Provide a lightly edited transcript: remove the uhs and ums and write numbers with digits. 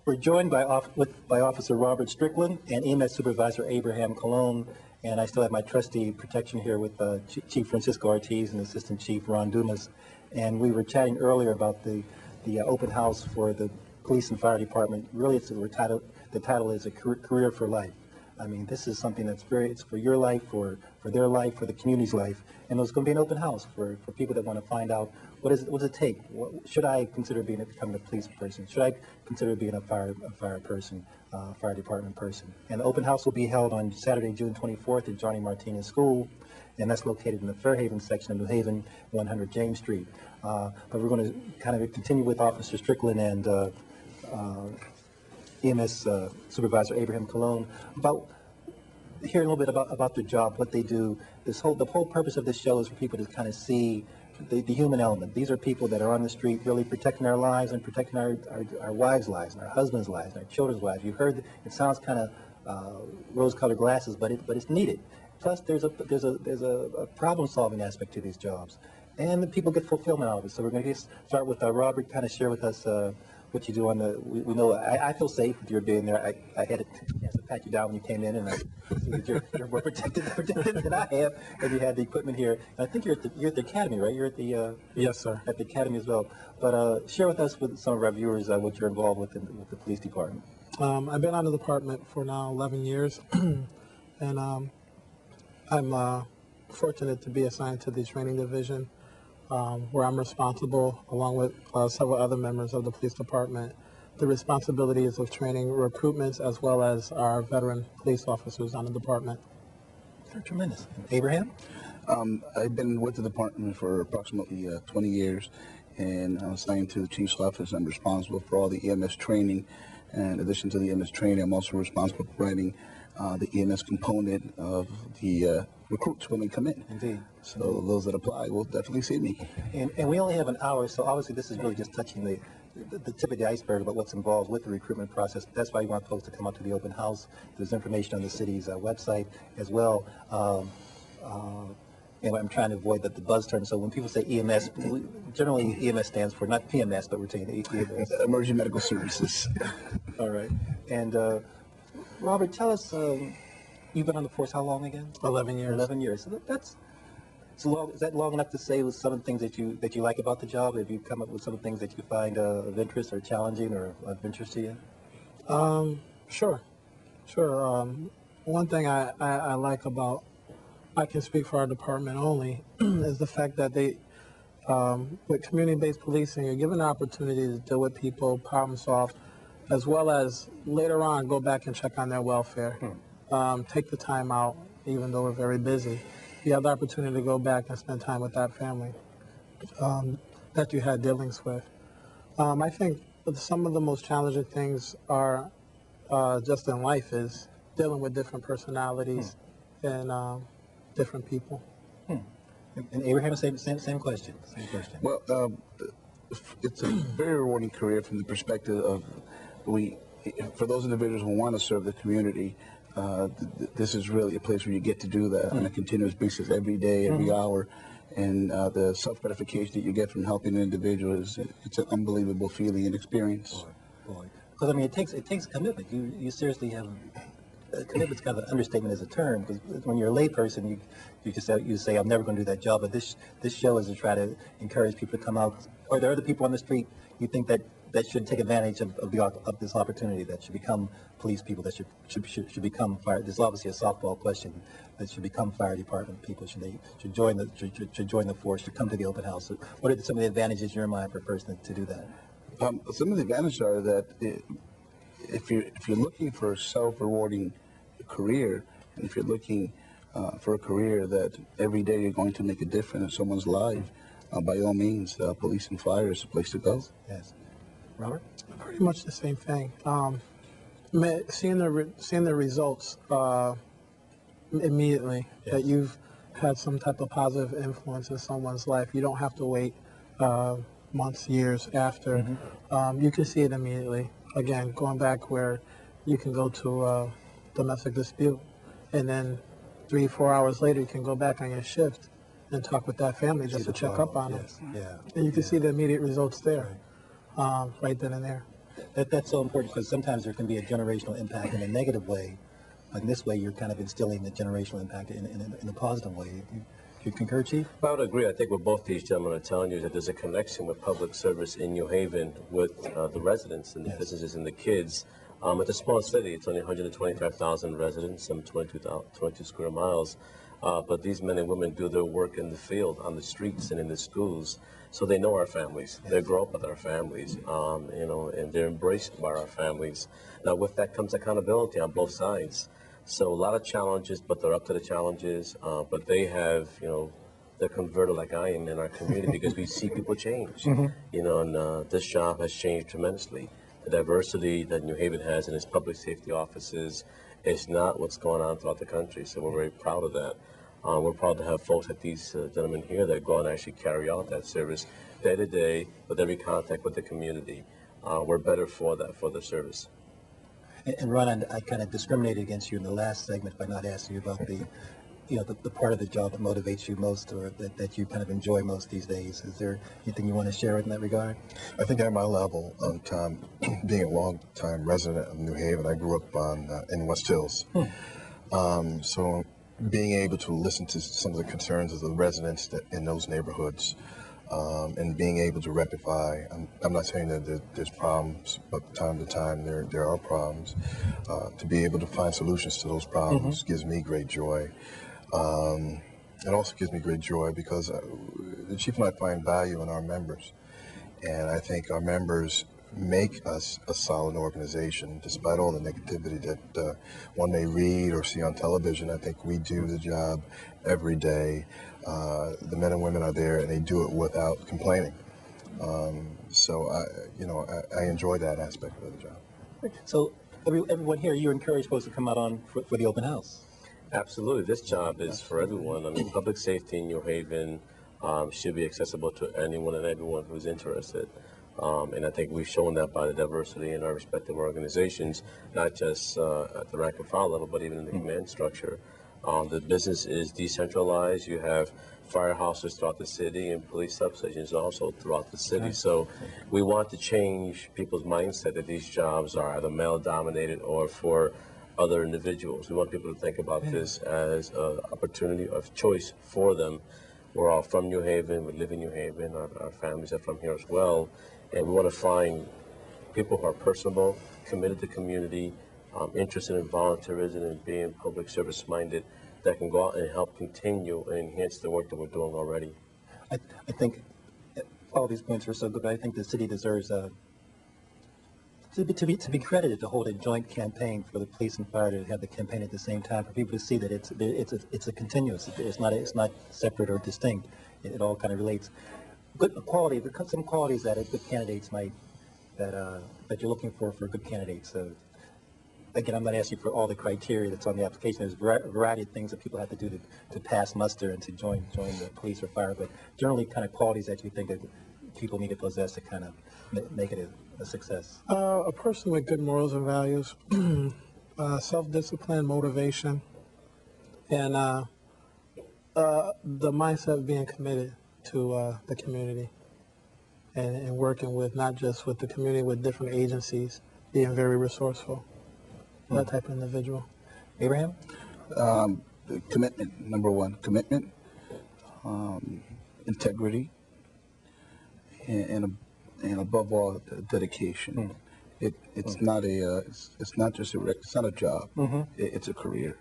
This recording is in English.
We're joined by Officer Robert Strickland and EMS Supervisor Abraham Colon, and I still have my trustee protection here with Chief Francisco ORTIZ and Assistant Chief Ron DUMAS. And we were chatting earlier about the open house for the police and fire department. Really, the title is a career for life. I mean, this is something that's it's for your life, for their life, for the community's life. And there's going to be an open house for people that want to find out what does it take? Should I consider becoming a police person? Should I consider being a fire person, fire department person? And the open house will be held on Saturday, June 24th at Johnny Martinez School, and that's located in the Fairhaven section of New Haven, 100 James Street. But we're going to kind of continue with Officer Strickland and EMS Supervisor Abraham Colon about hearing a little bit about their job, what they do. The whole purpose of this show is for people to kind of see the human element. These are people that are on the street really protecting our lives and protecting our wives' lives and our husbands' lives and our children's lives. You heard it sounds kind of rose-colored glasses, but it's needed. Plus, there's a problem-solving aspect to these jobs, and the people get fulfillment out of it. So we're going to start with Robert. Kind of share with us what you do on the. We know I feel safe with your being there. I had a chance to pat you down when you came in, and I see that you're more protected than I am. And you had the equipment here. And I think you're at the academy, right? You're at the yes, sir. At the academy as well. But share with us, with some of our viewers, what you're involved with with the police department. I've been on the department for now 11 years, and I'm fortunate to be assigned to the training division, where I'm responsible, along with several other members of the police department, the responsibilities of training recruitments as well as our veteran police officers on the department. They're tremendous. Abraham? I've been with the department for approximately 20 years, and I'm assigned to the chief's office. I'm responsible for all the EMS training. And in addition to the EMS training, I'm also responsible for writing the EMS component of the recruits when they come in. Indeed. So those that apply will definitely see me. And we only have an hour, so obviously this is really just touching the tip of the iceberg about what's involved with the recruitment process. That's why you want folks to come out to the open house. There's information on the city's website as well. And I'm trying to avoid the buzz term. So when people say EMS, generally EMS stands for not PMS, but we're saying EMS. Emergency Medical Services. All right. And Robert, tell us, you've been on the force how long again? 11 years. 11 years. So is that long enough to say with some of the things that you like about the job? Have you come up with some of the things that you find of interest or challenging or of interest to you? Sure. One thing I like about, I can speak for our department only, is the fact that they, with community-based policing, you're given the opportunity to deal with people, problem solve, as well as later on go back and check on their welfare. Take the time out, even though we're very busy. You have the opportunity to go back and spend time with that family that you had dealings with. I think some of the most challenging things are just in life is dealing with different personalities and different people. And Abraham, same question. Well, it's a very rewarding career from the perspective of for those individuals who want to serve the community. This is really a place where you get to do that on a continuous basis, every day, every hour, and the self-gratification that you get from helping an individual it's an unbelievable feeling and experience. Boy. Because I mean, it takes commitment. You seriously have. Commitment's kind of an understatement as a term, because when you're a layperson, you say I'm never going to do that job. But this show is to try to encourage people to come out. Or there are other people on the street you think that should take advantage of this opportunity, that should become police people, that should become fire. There's obviously a softball question that should become fire department people. Should join the force, should come to the open house. So what are some of the advantages in your mind for a person to do that? Some of the advantages are that if you're looking for a self-rewarding career, and if you're looking for a career that every day you're going to make a difference in someone's life, by all means, police and fire is the place to go. Yes. Robert? Pretty much the same thing. Seeing the results immediately, yes, that you've had some type of positive influence in someone's life. You don't have to wait months, years after. You can see it immediately. Again, going back where you can go to a domestic dispute, and then 3-4 hours later you can go back on your shift and talk with that family just to check up on them. Yeah. And you can see the immediate results there, right then and there. That's so important because sometimes there can be a generational impact in a negative way. In this way, you're kind of instilling the generational impact in a positive way. Do you concur, Chief? I would agree. I think what both these gentlemen are telling you is that there's a connection with public service in New Haven with the residents and the businesses and the kids. It's a small city. It's only 125,000 residents, some 22 square miles. But these men and women do their work in the field, on the streets and in the schools. So they know our families. They grow up with our families, and they're embraced by our families. Now, with that comes accountability on both sides. So a lot of challenges, but they're up to the challenges. But they have, they're converted like I am in our community because we see people change. And this job has changed tremendously. The diversity that New Haven has in its public safety offices is not what's going on throughout the country. So we're very proud of that. We're proud to have folks like these gentlemen here that go and actually carry out that service day to day with every contact with the community. We're better for that, for the service. And Ron, I kind of discriminated against you in the last segment by not asking you about the part of the job that motivates you most, or that you kind of enjoy most these days. Is there anything you want to share in that regard? I think at my level of time, being a long-time resident of New Haven, I grew up in West Hills. So being able to listen to some of the concerns of the residents in those neighborhoods, and being able to rectify, I'm not saying that there's problems, but time to time there are problems. To be able to find solutions to those problems gives me great joy. It also gives me great joy because the chief and I find value in our members. And I think our members make us a solid organization, despite all the negativity that one may read or see on television. I think we do the job every day. The men and women are there, and they do it without complaining. So I enjoy that aspect of the job. So everyone here, you're encouraged folks to come out on for the open house. Absolutely. This job is for everyone. I mean, public safety in New Haven should be accessible to anyone and everyone who's interested. And I think we've shown that by the diversity in our respective organizations, not just at the rank and file level, but even in the command structure. The business is decentralized. You have firehouses throughout the city and police substations also throughout the city. So we want to change people's mindset that these jobs are either male-dominated or for other individuals. We want people to think about this as an opportunity of choice for them. We're all from New Haven. We live in New Haven. Our families are from here as well. And we want to find people who are personable, committed to community, interested in volunteerism and being public service minded, that can go out and help continue and enhance the work that we're doing already. I think all these points are so good, but I think the city deserves to be credited to hold a joint campaign for the police and fire to have the campaign at the same time, for people to see that it's a continuous. It's not separate or distinct. It all kind of relates. Good quality. Some qualities that good candidates that you're looking for good candidates. Again, I'm not asking for all the criteria that's on the application. There's a variety of things that people have to do to pass muster and to join the police or fire, but generally kind of qualities that you think that people need to possess to kind of make it a success. A person with good morals and values, self-discipline, motivation, and the mindset of being committed to the community and working with not just with the community, with different agencies, being very resourceful. That type of individual. Abraham? Commitment, number one. Commitment, integrity, and above all, dedication. It's not a it's not just it's not a job. It's a career.